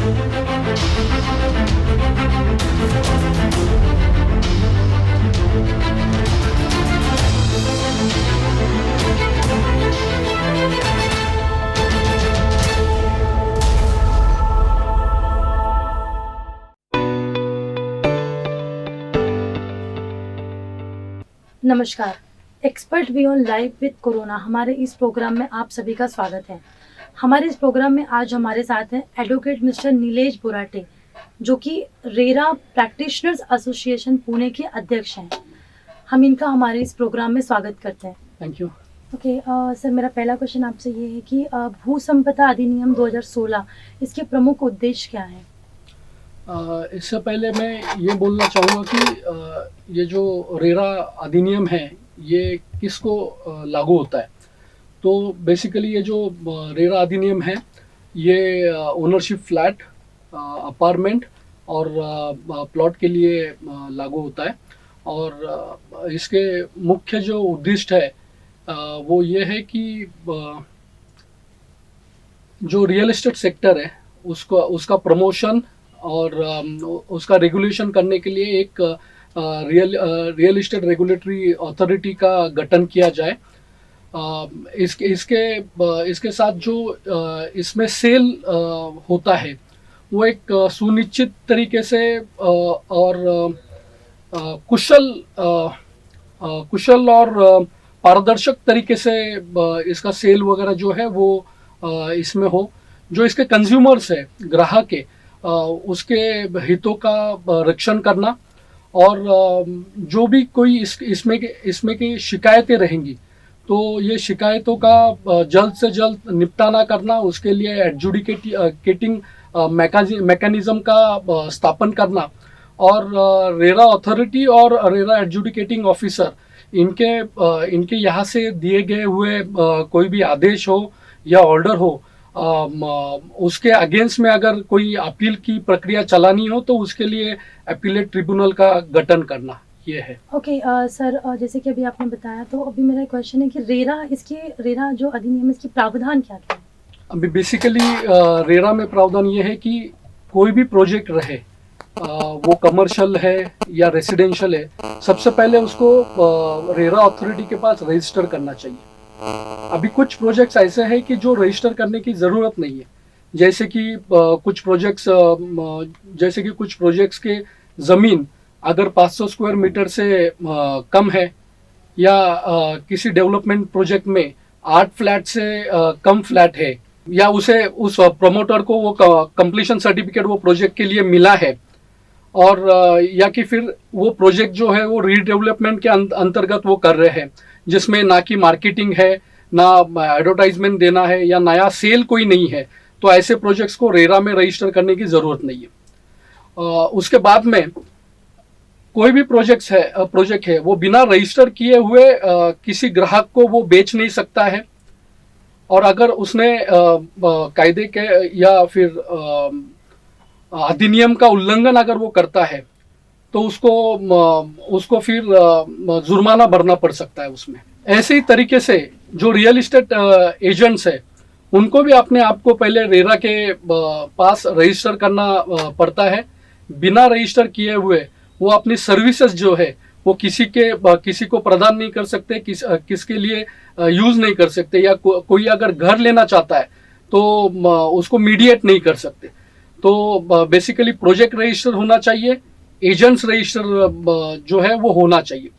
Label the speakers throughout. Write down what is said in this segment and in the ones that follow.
Speaker 1: नमस्कार, expert we on live with corona हमारे इस प्रोग्राम में आप सभी का स्वागत है। हमारे इस प्रोग्राम में आज हमारे साथ हैं एडवोकेट मिस्टर नीलेश बोराटे, जो कि रेरा प्रैक्टिशनर्स एसोसिएशन पुणे के अध्यक्ष हैं। हम इनका हमारे इस प्रोग्राम में स्वागत करते हैं।
Speaker 2: Thank you.
Speaker 1: ओके सर, मेरा पहला क्वेश्चन आपसे ये है कि भू संपदा अधिनियम 2016 इसके प्रमुख उद्देश्य क्या है?
Speaker 2: इससे पहले मैं ये बोलना चाहूँगा कि ये जो रेरा अधिनियम है ये किसको लागू होता है। तो बेसिकली ये जो रेरा अधिनियम है ये ओनरशिप फ्लैट, अपार्टमेंट और प्लॉट के लिए लागू होता है। और इसके मुख्य जो उद्देश्य है वो ये है कि जो रियल एस्टेट सेक्टर है उसका प्रमोशन और उसका रेगुलेशन करने के लिए एक रियल एस्टेट रेगुलेटरी अथॉरिटी का गठन किया जाए। इसके साथ जो इसमें सेल होता है वो एक सुनिश्चित तरीके से और कुशल और पारदर्शक तरीके से इसका सेल वगैरह जो है वो इसमें हो। जो इसके कंज्यूमर्स है, ग्राहक है, उसके हितों का रक्षण करना और जो भी कोई इसमें की शिकायतें रहेंगी तो ये शिकायतों का जल्द से जल्द निपटाना करना, उसके लिए एडजुडिकेटिंग मैकेनिज्म का स्थापन करना और रेरा अथॉरिटी और रेरा एडजुडिकेटिंग ऑफिसर इनके यहाँ से दिए गए हुए कोई भी आदेश हो या ऑर्डर हो, उसके अगेंस्ट में अगर कोई अपील की प्रक्रिया चलानी हो तो उसके लिए अपीलेट ट्रिब्यूनल का गठन करना ये है।
Speaker 1: ओके सर, जैसे कि अभी आपने बताया, तो अभी मेरा क्वेश्चन है कि रेरा जो अधिनियम इसकी प्रावधान क्या है?
Speaker 2: अभी बेसिकली रेरा में प्रावधान ये है कि कोई भी प्रोजेक्ट रहे, वो कमर्शियल है या रेसिडेंशियल है, सबसे पहले उसको रेरा अथॉरिटी के पास रजिस्टर करना चाहिए। अभी कुछ प्रोजेक्ट्स ऐसे हैं कि जो रजिस्टर करने की ज़रूरत नहीं है, जैसे कि कुछ प्रोजेक्ट्स के ज़मीन अगर 500 स्क्वायर मीटर से कम है या किसी डेवलपमेंट प्रोजेक्ट में 8 फ्लैट से कम फ्लैट है या उस प्रमोटर को वो कंप्लीशन सर्टिफिकेट वो प्रोजेक्ट के लिए मिला है और या कि फिर वो प्रोजेक्ट जो है वो रीडेवलपमेंट के अंतर्गत वो कर रहे हैं, जिसमें ना कि मार्केटिंग है, ना एडवर्टाइजमेंट देना है या नया सेल कोई नहीं है, तो ऐसे प्रोजेक्ट्स को रेरा में रजिस्टर करने की ज़रूरत नहीं है। उसके बाद में कोई भी प्रोजेक्ट है वो बिना रजिस्टर किए हुए किसी ग्राहक को वो बेच नहीं सकता है। और अगर उसने कायदे के या फिर अधिनियम का उल्लंघन अगर वो करता है तो उसको फिर जुर्माना भरना पड़ सकता है उसमें। ऐसे ही तरीके से जो रियल एस्टेट एजेंट्स है उनको भी अपने आप को पहले रेरा के पास रजिस्टर करना पड़ता है। बिना रजिस्टर किए हुए वो अपनी सर्विसेज जो है वो किसी को प्रदान नहीं कर सकते, किसके लिए यूज नहीं कर सकते, या कोई अगर घर लेना चाहता है तो उसको मीडिएट नहीं कर सकते। तो बेसिकली प्रोजेक्ट रजिस्टर होना चाहिए, एजेंट्स रजिस्टर जो है वो होना चाहिए।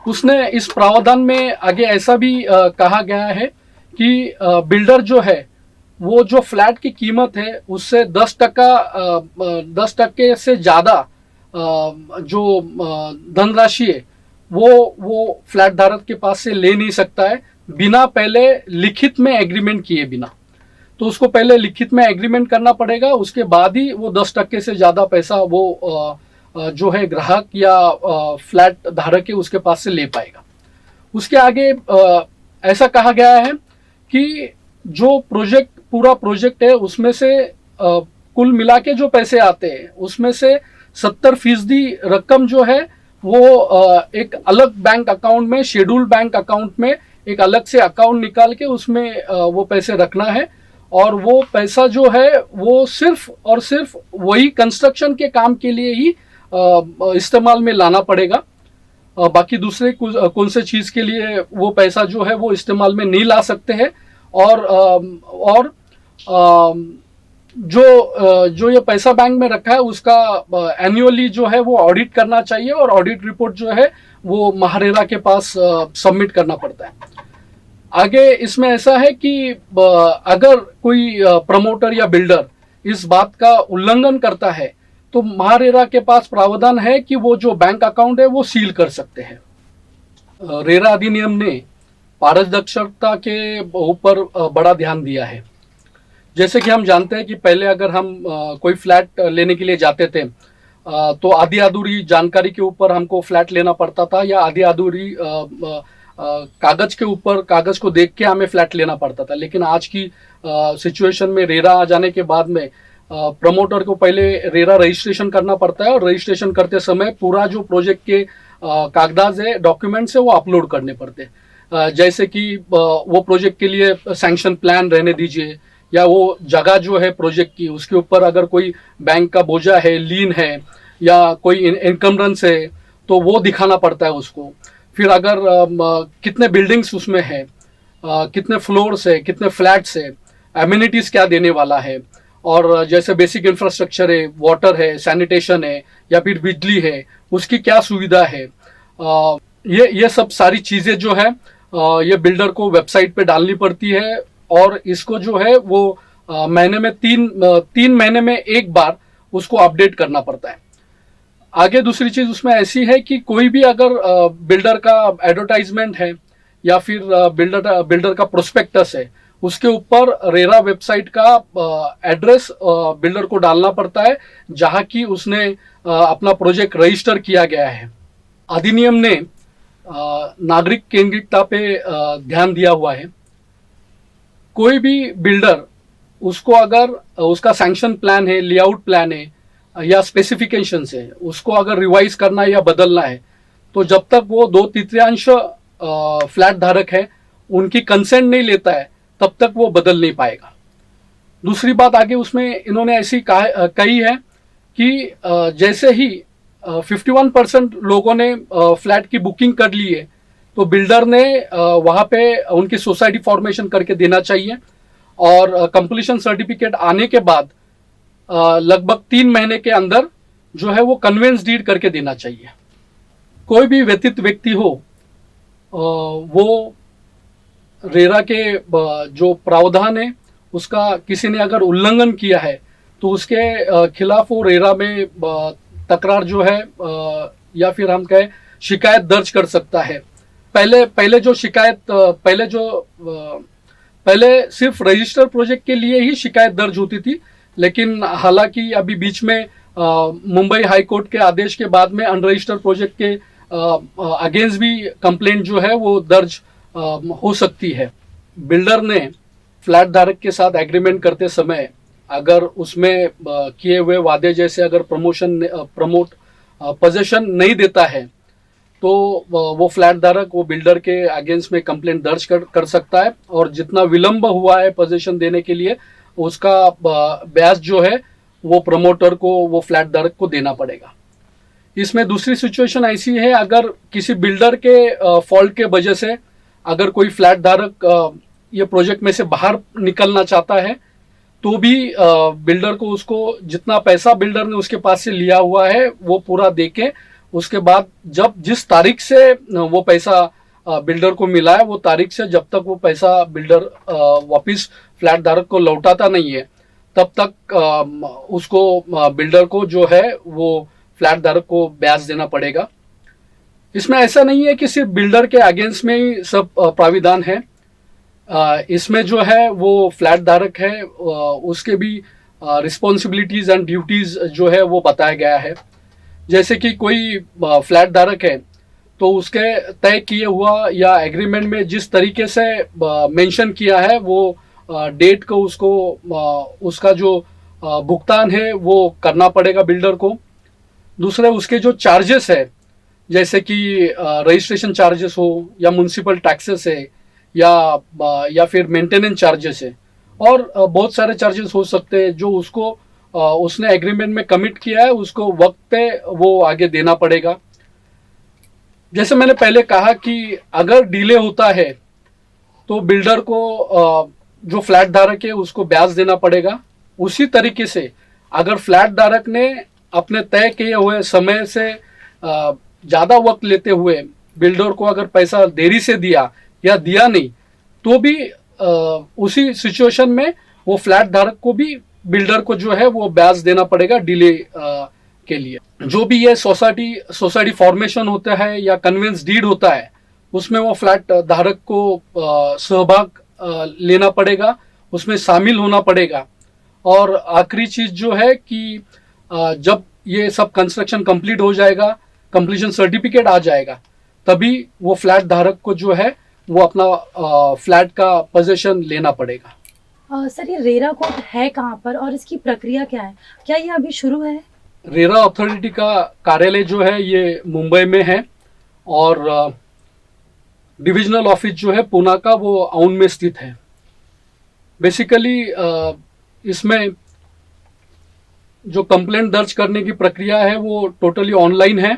Speaker 2: उसने इस प्रावधान में आगे ऐसा भी कहा गया है कि बिल्डर जो है वो जो फ्लैट की कीमत है उससे 10% से ज़्यादा जो धनराशि है वो फ्लैट धारक के पास से ले नहीं सकता है बिना पहले लिखित में एग्रीमेंट किए बिना। तो उसको पहले लिखित में एग्रीमेंट करना पड़ेगा, उसके बाद ही वो 10% से ज़्यादा पैसा वो जो है ग्राहक या फ्लैट धारक है उसके पास से ले पाएगा। उसके आगे ऐसा कहा गया है कि जो पूरा प्रोजेक्ट है उसमें से कुल मिला के जो पैसे आते हैं उसमें से 70% रकम जो है वो एक अलग बैंक अकाउंट में, शेड्यूल बैंक अकाउंट में एक अलग से अकाउंट निकाल के उसमें वो पैसे रखना है। और वो पैसा जो है वो सिर्फ और सिर्फ वही कंस्ट्रक्शन के काम के लिए ही इस्तेमाल में लाना पड़ेगा। बाकी दूसरे कौन से चीज़ के लिए वो पैसा जो है वो इस्तेमाल में नहीं ला सकते हैं। और जो ये पैसा बैंक में रखा है उसका एनुअली जो है वो ऑडिट करना चाहिए और ऑडिट रिपोर्ट जो है वो महारेरा के पास सबमिट करना पड़ता है। आगे इसमें ऐसा है कि अगर कोई प्रमोटर या बिल्डर इस बात का उल्लंघन करता है तो महारेरा के पास प्रावधान है कि वो जो बैंक अकाउंट है वो सील कर सकते हैं। रेरा अधिनियम ने पारदर्शिता के ऊपर बड़ा ध्यान दिया है। जैसे कि हम जानते हैं कि पहले अगर हम कोई फ्लैट लेने के लिए जाते थे तो आधी अधूरी जानकारी के ऊपर हमको फ्लैट लेना पड़ता था या आधी अधूरी कागज के ऊपर कागज को देख के हमें फ्लैट लेना पड़ता था। लेकिन आज की सिचुएशन में रेरा आ जाने के बाद में प्रमोटर को पहले रेरा रजिस्ट्रेशन करना पड़ता है और रजिस्ट्रेशन करते समय पूरा जो प्रोजेक्ट के कागजात है डॉक्यूमेंट्स है वो अपलोड करने पड़ते हैं। जैसे कि वो प्रोजेक्ट के लिए सैंक्शन प्लान रहने दीजिए या वो जगह जो है प्रोजेक्ट की उसके ऊपर अगर कोई बैंक का बोझा है, लीन है या कोई इनकम्बरेंस है तो वो दिखाना पड़ता है उसको। फिर अगर कितने बिल्डिंग्स उसमें है, कितने फ्लोर्स है, कितने फ्लैट्स है, एमिनिटीज क्या देने वाला है, और जैसे बेसिक इंफ्रास्ट्रक्चर है, वाटर है, सैनिटेशन है या फिर बिजली है, उसकी क्या सुविधा है, ये सब सारी चीज़ें जो है ये बिल्डर को वेबसाइट पे डालनी पड़ती है। और इसको जो है वो महीने में तीन महीने में एक बार उसको अपडेट करना पड़ता है। आगे दूसरी चीज उसमें ऐसी है कि कोई भी अगर बिल्डर का एडवर्टाइजमेंट है या फिर बिल्डर का प्रोस्पेक्टस है उसके ऊपर रेरा वेबसाइट का एड्रेस बिल्डर को डालना पड़ता है जहां की उसने अपना प्रोजेक्ट रजिस्टर किया गया है। अधिनियम ने नागरिक केंद्रितता पे ध्यान दिया हुआ है। कोई भी बिल्डर उसको अगर उसका सैंक्शन प्लान है, लेआउट प्लान है या स्पेसिफिकेशंस है उसको अगर रिवाइज करना है या बदलना है तो जब तक वो 2/3 फ्लैट धारक है उनकी कंसेंट नहीं लेता है तब तक वो बदल नहीं पाएगा। दूसरी बात आगे उसमें इन्होंने ऐसी कही है कि जैसे ही 51% लोगों ने फ्लैट की बुकिंग कर ली है तो बिल्डर ने वहाँ पे उनकी सोसाइटी फॉर्मेशन करके देना चाहिए और कंप्लीशन सर्टिफिकेट आने के बाद लगभग 3 महीने के अंदर जो है वो कन्वेंस डीड करके देना चाहिए। कोई भी व्यतीत व्यक्ति हो वो रेरा के जो प्रावधान है उसका किसी ने अगर उल्लंघन किया है तो उसके खिलाफ वो रेरा में तकरार जो है या फिर हम कहें शिकायत दर्ज कर सकता है। पहले जो शिकायत पहले सिर्फ रजिस्टर प्रोजेक्ट के लिए ही शिकायत दर्ज होती थी, लेकिन हालांकि अभी बीच में मुंबई हाई कोर्ट के आदेश के बाद में अनरजिस्टर्ड प्रोजेक्ट के अगेंस्ट भी कंप्लेंट जो है वो दर्ज हो सकती है। बिल्डर ने फ्लैट धारक के साथ एग्रीमेंट करते समय अगर उसमें किए हुए वादे जैसे अगर पोजेशन नहीं देता है तो वो फ्लैट धारक वो बिल्डर के अगेंस्ट में कंप्लेंट दर्ज कर सकता है और जितना विलंब हुआ है पोजेशन देने के लिए उसका ब्याज जो है वो प्रमोटर को वो फ्लैट धारक को देना पड़ेगा। इसमें दूसरी सिचुएशन ऐसी है अगर किसी बिल्डर के फॉल्ट के वजह से अगर कोई फ्लैट धारक ये प्रोजेक्ट में से बाहर निकलना चाहता है तो भी बिल्डर को उसको जितना पैसा बिल्डर ने उसके पास से लिया हुआ है वो पूरा देके उसके बाद जब जिस तारीख से वो पैसा बिल्डर को मिला है वो तारीख से जब तक वो पैसा बिल्डर वापस फ्लैट धारक को लौटाता नहीं है तब तक उसको बिल्डर को जो है वो फ्लैट धारक को ब्याज देना पड़ेगा। इसमें ऐसा नहीं है कि सिर्फ बिल्डर के अगेंस्ट में ही सब प्राविधान है। इसमें जो है वो फ्लैट धारक है उसके भी रिस्पॉन्सिबिलिटीज एंड ड्यूटीज जो है वो बताया गया है। जैसे कि कोई फ्लैट धारक है तो उसके तय किए हुआ या एग्रीमेंट में जिस तरीके से मेंशन किया है वो डेट को उसको उसका जो भुगतान है वो करना पड़ेगा बिल्डर को। दूसरे उसके जो चार्जेस है जैसे कि रजिस्ट्रेशन चार्जेस हो या म्युनिसिपल टैक्सेस है या फिर मेंटेनेंस चार्जेस है और बहुत सारे चार्जेस हो सकते हैं जो उसको उसने एग्रीमेंट में कमिट किया है उसको वक्त पे वो आगे देना पड़ेगा। जैसे मैंने पहले कहा कि अगर डिले होता है तो बिल्डर को जो फ्लैट धारक है उसको ब्याज देना पड़ेगा। उसी तरीके से अगर फ्लैट धारक ने अपने तय किए हुए समय से ज़्यादा वक्त लेते हुए बिल्डर को अगर पैसा देरी से दिया या दिया नहीं तो भी उसी सिचुएशन में वो फ्लैट धारक को भी बिल्डर को जो है वो ब्याज देना पड़ेगा डिले के लिए। जो भी ये सोसाइटी फॉर्मेशन होता है या कन्वेंस डीड होता है उसमें वो फ्लैट धारक को सहभाग लेना पड़ेगा, उसमें शामिल होना पड़ेगा। और आखिरी चीज जो है कि जब ये सब कंस्ट्रक्शन कंप्लीट हो जाएगा, कंप्लीशन सर्टिफिकेट आ जाएगा, तभी वो फ्लैट धारक को जो है वो अपना फ्लैट का पोजीशन लेना पड़ेगा।
Speaker 1: सर, ये रेरा कोड है कहाँ पर और इसकी प्रक्रिया क्या है? क्या ये अभी शुरू है?
Speaker 2: रेरा अथॉरिटी का कार्यालय जो है ये मुंबई में है और डिविजनल ऑफिस जो है पूना का वो औंध में स्थित है। बेसिकली इसमें जो कंप्लेंट दर्ज करने की प्रक्रिया है वो टोटली ऑनलाइन है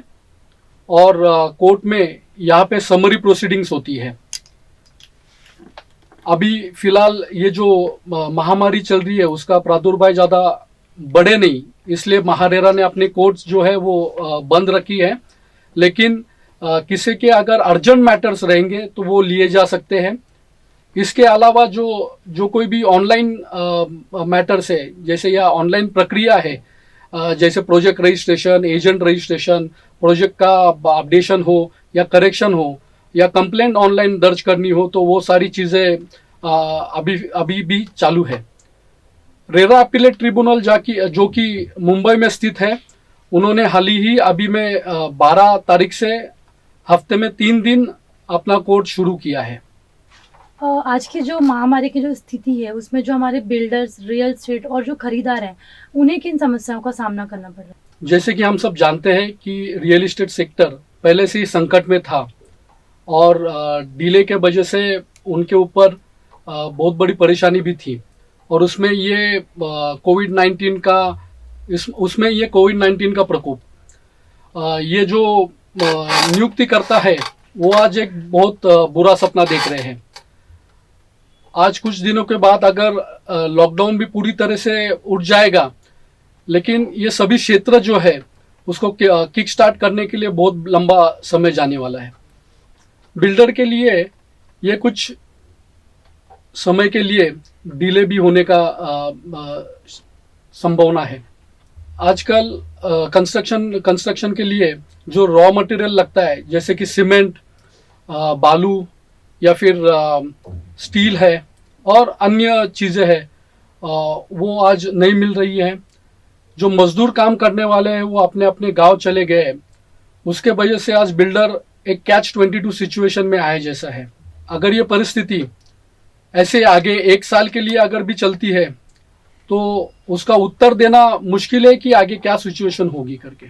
Speaker 2: और कोर्ट में यहाँ पे समरी प्रोसीडिंग्स होती है। अभी फिलहाल ये जो महामारी चल रही है उसका प्रादुर्भाव ज़्यादा बढ़े नहीं, इसलिए महारेरा ने अपने कोर्ट्स जो है वो बंद रखी है। लेकिन किसी के अगर अर्जेंट मैटर्स रहेंगे तो वो लिए जा सकते हैं। इसके अलावा जो कोई भी ऑनलाइन मैटर्स है, जैसे या ऑनलाइन प्रक्रिया है, जैसे project registration, agent registration, project का अपडेशन हो या करेक्शन हो या कंप्लेंट ऑनलाइन दर्ज करनी हो, तो वो सारी चीज़ें अभी भी चालू है। रेरा अपीलेट ट्रिब्यूनल जो कि मुंबई में स्थित है, उन्होंने हाल ही अभी में 12 तारीख से हफ्ते में 3 दिन अपना कोर्ट शुरू किया है।
Speaker 1: आज की जो महामारी की जो स्थिति है उसमें जो हमारे बिल्डर्स, रियल एस्टेट और जो खरीदार हैं उन्हें किन समस्याओं का सामना करना पड़ रहा है?
Speaker 2: जैसे कि हम सब जानते हैं कि रियल एस्टेट सेक्टर पहले से ही संकट में था और डिले के वजह से उनके ऊपर बहुत बड़ी परेशानी भी थी। और उसमें ये कोविड-19 का प्रकोप, ये जो नियुक्ति करता है वो आज एक बहुत बुरा सपना देख रहे हैं। आज कुछ दिनों के बाद अगर लॉकडाउन भी पूरी तरह से उठ जाएगा, लेकिन ये सभी क्षेत्र जो है उसको किक स्टार्ट करने के लिए बहुत लंबा समय जाने वाला है। बिल्डर के लिए ये कुछ समय के लिए डिले भी होने का संभावना है। आजकल कंस्ट्रक्शन के लिए जो रॉ मटेरियल लगता है, जैसे कि सीमेंट, बालू या फिर स्टील है और अन्य चीज़ें हैं, वो आज नहीं मिल रही हैं। जो मजदूर काम करने वाले हैं वो अपने अपने गांव चले गए। उसके वजह से आज बिल्डर एक कैच-22 सिचुएशन में आए जैसा है। अगर ये परिस्थिति ऐसे आगे 1 साल के लिए अगर भी चलती है तो उसका उत्तर देना मुश्किल है कि आगे क्या सिचुएशन होगी करके।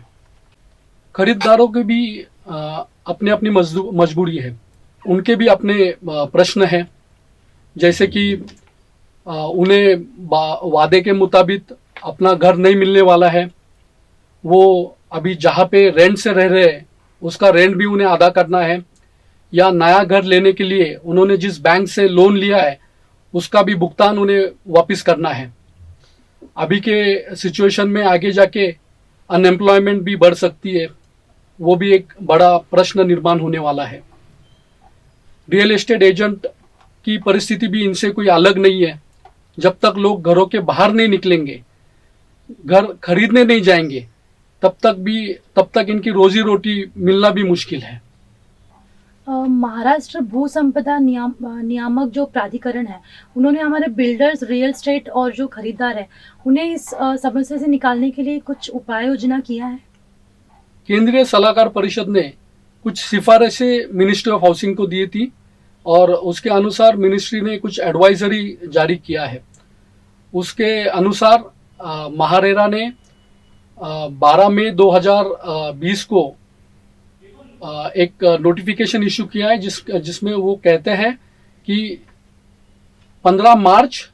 Speaker 2: खरीदारों की भी अपनी अपनी मजबूरी है, उनके भी अपने प्रश्न हैं। जैसे कि उन्हें वादे के मुताबिक अपना घर नहीं मिलने वाला है, वो अभी जहाँ पे रेंट से रह रहे हैं उसका रेंट भी उन्हें अदा करना है, या नया घर लेने के लिए उन्होंने जिस बैंक से लोन लिया है उसका भी भुगतान उन्हें वापस करना है। अभी के सिचुएशन में आगे जाके अनएम्प्लॉयमेंट भी बढ़ सकती है, वो भी एक बड़ा प्रश्न निर्माण होने वाला है। रियल एस्टेट एजेंट की परिस्थिति भी इनसे कोई अलग नहीं है। जब तक लोग घरों के बाहर नहीं निकलेंगे, घर खरीदने नहीं जाएंगे, तब तक इनकी रोजी रोटी मिलना भी मुश्किल है।
Speaker 1: महाराष्ट्र भू संपदा नियामक जो प्राधिकरण है, उन्होंने हमारे बिल्डर्स, रियल एस्टेट और जो खरीदार है उन्हें इस समस्या से निकालने के लिए कुछ उपाय योजना किया है।
Speaker 2: केंद्रीय सलाहकार परिषद ने कुछ सिफारिशें मिनिस्ट्री ऑफ हाउसिंग को दी थी और उसके अनुसार मिनिस्ट्री ने कुछ एडवाइजरी जारी किया है। उसके अनुसार महारेरा ने 12 मई 2020 को एक नोटिफिकेशन इशू किया है जिसमें वो कहते हैं कि 15 मार्च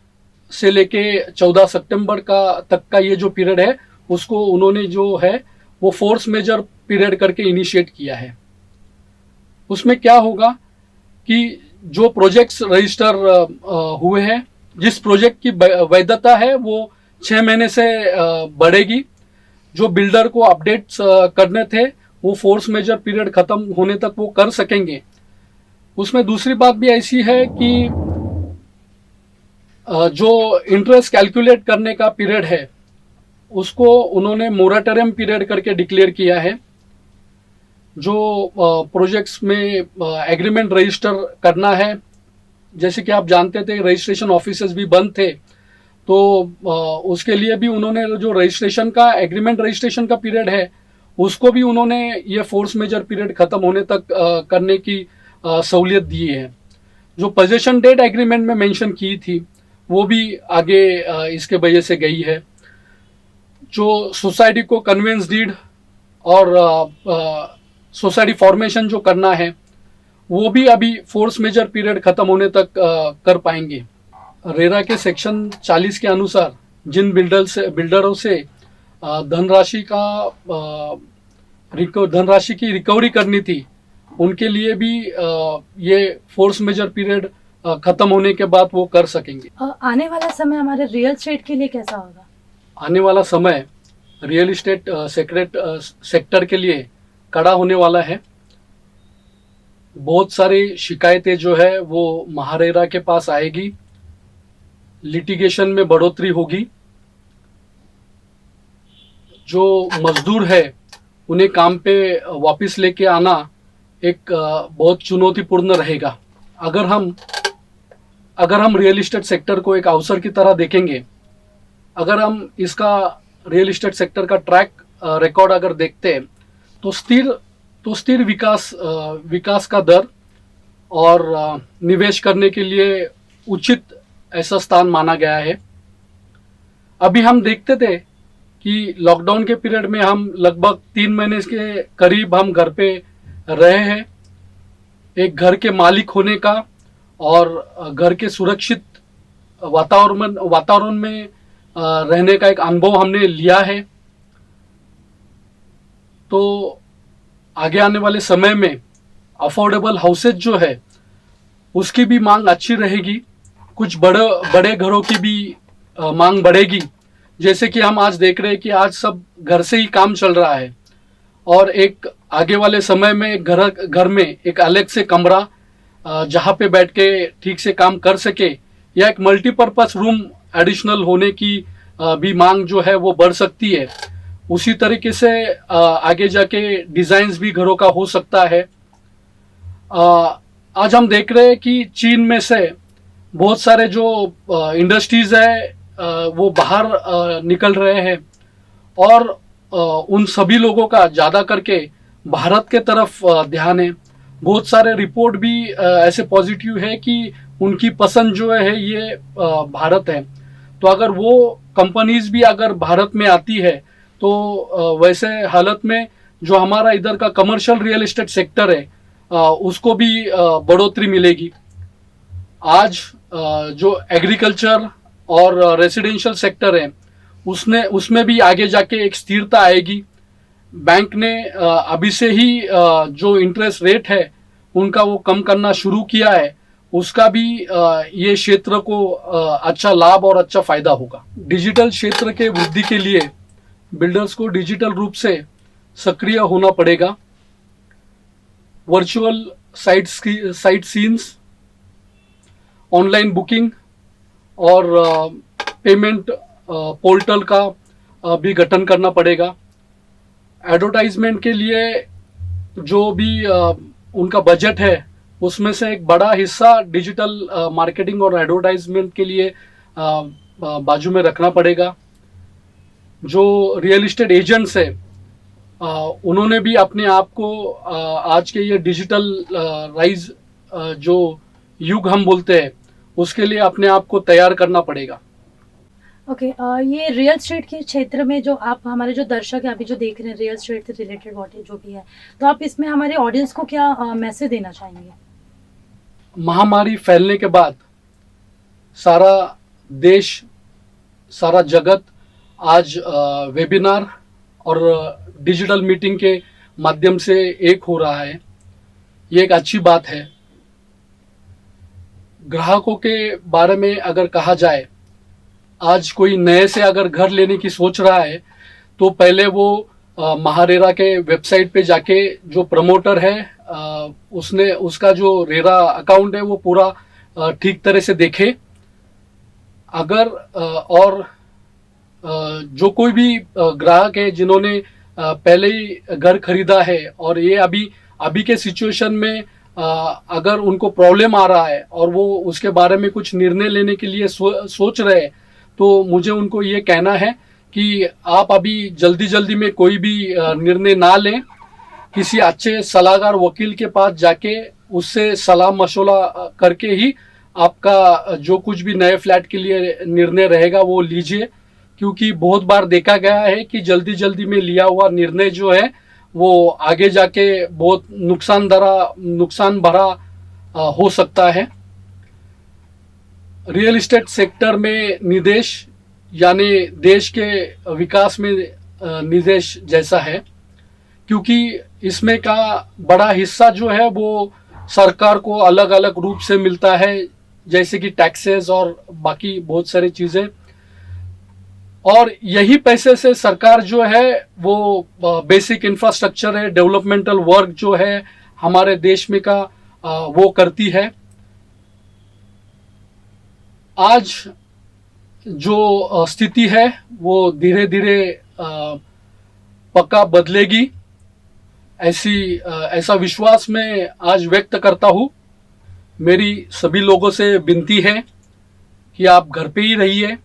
Speaker 2: से लेके 14 सितंबर का तक का ये जो पीरियड है उसको उन्होंने जो है वो फोर्स मेजर पीरियड करके इनिशिएट किया है। उसमें क्या होगा कि जो प्रोजेक्ट्स रजिस्टर हुए हैं, जिस प्रोजेक्ट की वैधता है वो 6 महीने से बढ़ेगी। जो बिल्डर को अपडेट्स करने थे वो फोर्स मेजर पीरियड खत्म होने तक वो कर सकेंगे। उसमें दूसरी बात भी ऐसी है कि जो इंटरेस्ट कैलकुलेट करने का पीरियड है उसको उन्होंने मोरेटोरियम पीरियड करके डिक्लेयर किया है। जो प्रोजेक्ट्स में एग्रीमेंट रजिस्टर करना है, जैसे कि आप जानते थे रजिस्ट्रेशन ऑफिसेज भी बंद थे, तो उसके लिए भी उन्होंने जो रजिस्ट्रेशन का एग्रीमेंट रजिस्ट्रेशन का पीरियड है उसको भी उन्होंने ये फोर्स मेजर पीरियड खत्म होने तक करने की सहूलियत दी है। जो पोजीशन डेट एग्रीमेंट में मेंशन की थी वो भी आगे इसके वजह से गई है। जो सोसाइटी को कन्वेंस डीड और सोसाइटी फॉर्मेशन जो करना है वो भी अभी फोर्स मेजर पीरियड खत्म होने तक कर पाएंगे। रेरा के सेक्शन 40 के अनुसार जिन बिल्डरों से धनराशि की रिकवरी करनी थी उनके लिए भी ये फोर्स मेजर पीरियड खत्म होने के बाद वो कर सकेंगे।
Speaker 1: आने वाला समय हमारे रियल एस्टेट के लिए कैसा होगा?
Speaker 2: आने वाला समय रियल एस्टेट सेक्टर के लिए कड़ा होने वाला है। बहुत सारी शिकायतें जो है वो महारेरा के पास आएगी, लिटिगेशन में बढ़ोतरी होगी। जो मजदूर है उन्हें काम पे वापस लेके आना एक बहुत चुनौतीपूर्ण रहेगा। अगर हम रियल एस्टेट सेक्टर को एक अवसर की तरह देखेंगे, अगर हम इसका रियल एस्टेट सेक्टर का ट्रैक रिकॉर्ड अगर देखते हैं तो स्थिर विकास का दर और निवेश करने के लिए उचित ऐसा स्थान माना गया है। अभी हम देखते थे कि लॉकडाउन के पीरियड में हम लगभग 3 महीने के करीब हम घर पे रहे हैं। एक घर के मालिक होने का और घर के सुरक्षित वातावरण में रहने का एक अनुभव हमने लिया है। तो आगे आने वाले समय में अफोर्डेबल हाउसेज जो है उसकी भी मांग अच्छी रहेगी। कुछ बड़े घरों की भी मांग बढ़ेगी। जैसे कि हम आज देख रहे हैं कि आज सब घर से ही काम चल रहा है और एक आगे वाले समय में घर में एक अलग से कमरा जहाँ पे बैठ के ठीक से काम कर सके या एक मल्टीपर्पस रूम एडिशनल होने की भी मांग जो है वो बढ़ सकती है। उसी तरीके से आगे जाके डिजाइन्स भी घरों का हो सकता है। आज हम देख रहे हैं कि चीन में से बहुत सारे जो इंडस्ट्रीज है वो बाहर निकल रहे हैं और उन सभी लोगों का ज़्यादा करके भारत के तरफ ध्यान है। बहुत सारे रिपोर्ट भी ऐसे पॉजिटिव है कि उनकी पसंद जो है ये भारत है। तो अगर वो कंपनीज भी अगर भारत में आती है तो वैसे हालत में जो हमारा इधर का कमर्शियल रियल एस्टेट सेक्टर है उसको भी बढ़ोतरी मिलेगी। आज जो एग्रीकल्चर और रेसिडेंशियल सेक्टर है उसमें भी आगे जाके एक स्थिरता आएगी। बैंक ने अभी से ही जो इंटरेस्ट रेट है उनका वो कम करना शुरू किया है, उसका भी ये क्षेत्र को अच्छा लाभ और अच्छा फायदा होगा। डिजिटल क्षेत्र के वृद्धि के लिए बिल्डर्स को डिजिटल रूप से सक्रिय होना पड़ेगा। Virtual site scenes, online booking और पेमेंट पोर्टल का भी गठन करना पड़ेगा। एडवर्टाइजमेंट के लिए जो भी उनका बजट है उसमें से एक बड़ा हिस्सा डिजिटल मार्केटिंग और एडवर्टाइजमेंट के लिए बाजू में रखना पड़ेगा। जो रियल एस्टेट एजेंट्स है उन्होंने भी अपने आप को आज के ये डिजिटल राइज जो युग हम बोलते हैं उसके लिए अपने आप को तैयार करना पड़ेगा।
Speaker 1: ओके, ये रियल एस्टेट के क्षेत्र में जो आप हमारे जो दर्शक है अभी जो देख रहे हैं रियल एस्टेट से रिलेटेड जो भी है, तो आप इसमें हमारे ऑडियंस को क्या मैसेज देना चाहेंगे?
Speaker 2: महामारी फैलने के बाद सारा देश, सारा जगत आज वेबिनार और डिजिटल मीटिंग के माध्यम से एक हो रहा है। ये एक अच्छी बात है। ग्राहकों के बारे में अगर कहा जाए, आज कोई नए से अगर घर लेने की सोच रहा है तो पहले वो महारेरा के वेबसाइट पे जाके जो प्रमोटर है उसने उसका जो रेरा अकाउंट है वो पूरा ठीक तरह से देखे। अगर और जो कोई भी ग्राहक है जिन्होंने पहले ही घर खरीदा है और ये अभी के सिचुएशन में अगर उनको प्रॉब्लम आ रहा है और वो उसके बारे में कुछ निर्णय लेने के लिए सोच रहे हैं, तो मुझे उनको ये कहना है कि आप अभी जल्दी में कोई भी निर्णय ना लें। किसी अच्छे सलाहकार वकील के पास जाके उससे सलाह मशवरा करके ही आपका जो कुछ भी नए फ्लैट के लिए निर्णय रहेगा वो लीजिए, क्योंकि बहुत बार देखा गया है कि जल्दी में लिया हुआ निर्णय जो है वो आगे जाके बहुत नुकसान भरा हो सकता है। रियल एस्टेट सेक्टर में निवेश यानी देश के विकास में निवेश जैसा है, क्योंकि इसमें का बड़ा हिस्सा जो है वो सरकार को अलग अलग रूप से मिलता है, जैसे कि टैक्सेस और बाकी बहुत सारी चीजें। और यही पैसे से सरकार जो है वो बेसिक इंफ्रास्ट्रक्चर है, डेवलपमेंटल वर्क जो है हमारे देश में का वो करती है। आज जो स्थिति है वो धीरे धीरे पक्का बदलेगी, ऐसा विश्वास मैं आज व्यक्त करता हूँ। मेरी सभी लोगों से विनती है कि आप घर पे ही रहिए,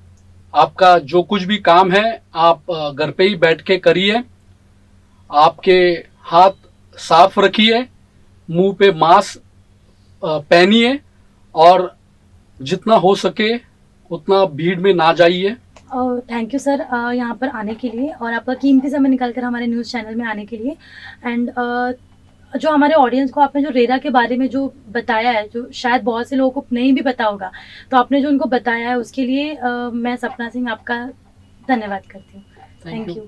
Speaker 2: आपका जो कुछ भी काम है आप घर पे ही बैठ के करिए, आपके हाथ साफ रखिए, मुंह पे मास्क पहनिए और जितना हो सके उतना भीड़ में ना जाइए।
Speaker 1: थैंक यू सर यहाँ पर आने के लिए और आपका कीमती समय निकाल कर हमारे न्यूज़ चैनल में आने के लिए। एंड जो हमारे ऑडियंस को आपने जो रेरा के बारे में जो बताया है, जो शायद बहुत से लोगों को नहीं भी पता होगा, तो आपने जो उनको बताया है उसके लिए मैं सपना सिंह आपका धन्यवाद करती हूँ। Thank you.